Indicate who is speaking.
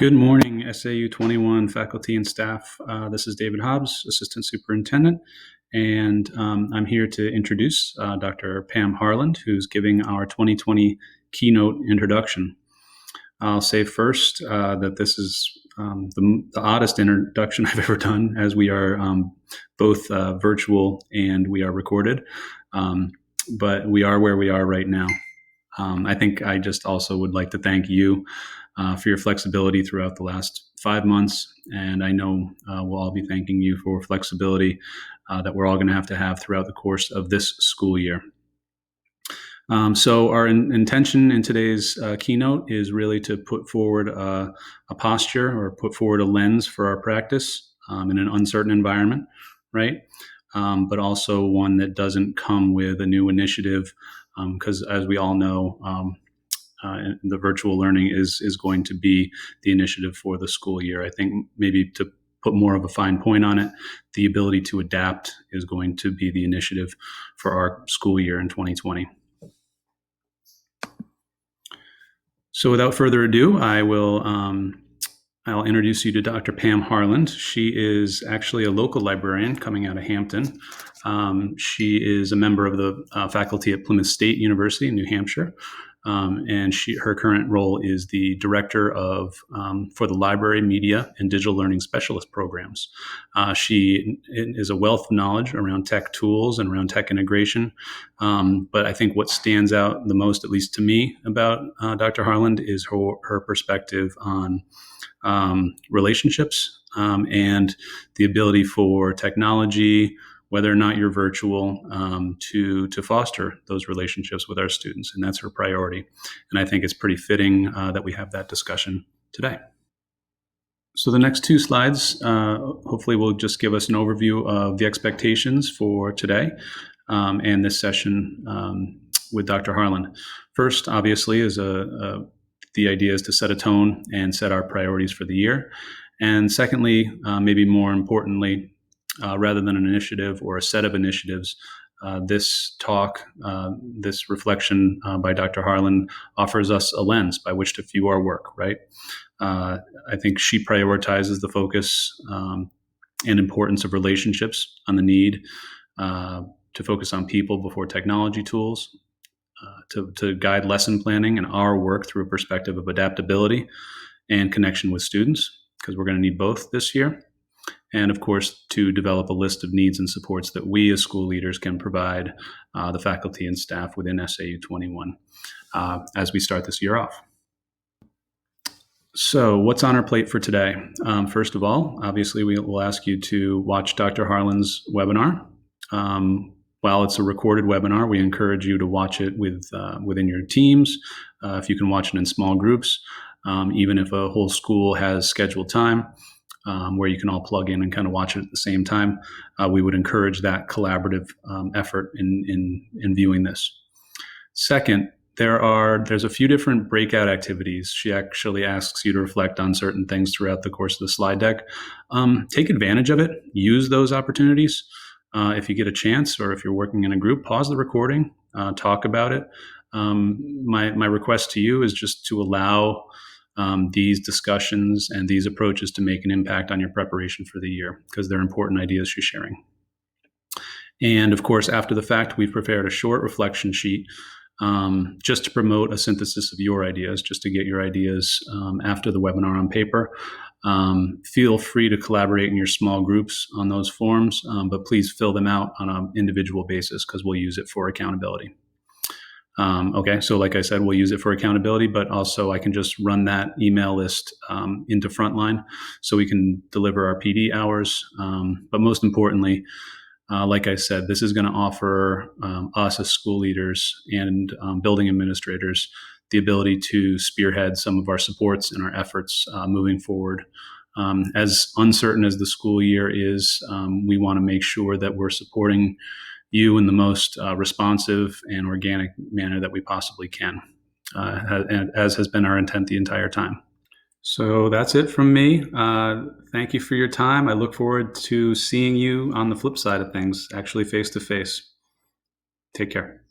Speaker 1: Good morning, SAU 21 faculty and staff. This is David Hobbs, Assistant Superintendent, and I'm here to introduce Dr. Pam Harland, who's giving our 2020 keynote introduction. I'll say first that this is the oddest introduction I've ever done, as we are both virtual and we are recorded, but we are where we are right now. I think I just also would like to thank you for your flexibility throughout the last 5 months. And I know we'll all be thanking you for flexibility that we're all going to have throughout the course of this school year. So our intention in today's keynote is really to put forward a posture or put forward a lens for our practice in an uncertain environment, right? But also one that doesn't come with a new initiative, because as we all know, the virtual learning is going to be the initiative for the school year. I think maybe to put more of a fine point on it, the ability to adapt is going to be the initiative for our school year in 2020. So without further ado, I'll introduce you to Dr. Pam Harland. She is actually a local librarian coming out of Hampton. She is a member of the faculty at Plymouth State University in New Hampshire. And her current role is the director for the Library, Media, and Digital Learning Specialist programs. She is a wealth of knowledge around tech tools and around tech integration. But I think what stands out the most, at least to me, about Dr. Harland is her perspective on relationships and the ability for technology, whether or not you're virtual, to foster those relationships with our students. And that's her priority. And I think it's pretty fitting that we have that discussion today. So the next 2 slides hopefully will just give us an overview of the expectations for today and this session with Dr. Harland. First, obviously, is the idea is to set a tone and set our priorities for the year. And secondly, maybe more importantly, rather than an initiative or a set of initiatives, this talk, this reflection by Dr. Harland offers us a lens by which to view our work, right? I think she prioritizes the focus and importance of relationships, on the need to focus on people before technology tools, to guide lesson planning and our work through a perspective of adaptability and connection with students, because we're going to need both this year. And of course, to develop a list of needs and supports that we as school leaders can provide the faculty and staff within SAU 21 as we start this year off. So what's on our plate for today? First of all, obviously, we will ask you to watch Dr. Harland's webinar. While it's a recorded webinar, we encourage you to watch it within your teams. If you can watch it in small groups, even if a whole school has scheduled time, where you can all plug in and kind of watch it at the same time, we would encourage that collaborative effort in viewing this. Second, there's a few different breakout activities. She actually asks you to reflect on certain things throughout the course of the slide deck. Take advantage of it. Use those opportunities. If you get a chance, or if you're working in a group, pause the recording, talk about it. My request to you is just to allow these discussions and these approaches to make an impact on your preparation for the year, because they're important ideas she's sharing. And of course, after the fact, we've prepared a short reflection sheet just to promote a synthesis of your ideas, just to get your ideas after the webinar on paper. Feel free to collaborate in your small groups on those forms, but please fill them out on an individual basis, because we'll use it for accountability. Okay, so like I said, we'll use it for accountability, but also I can just run that email list into Frontline so we can deliver our PD hours. But most importantly, like I said, this is going to offer us as school leaders and building administrators the ability to spearhead some of our supports and our efforts moving forward. As uncertain as the school year is, we want to make sure that we're supporting you in the most responsive and organic manner that we possibly can, as has been our intent the entire time. So that's it from me. Thank you for your time. I look forward to seeing you on the flip side of things, actually face to face. Take care.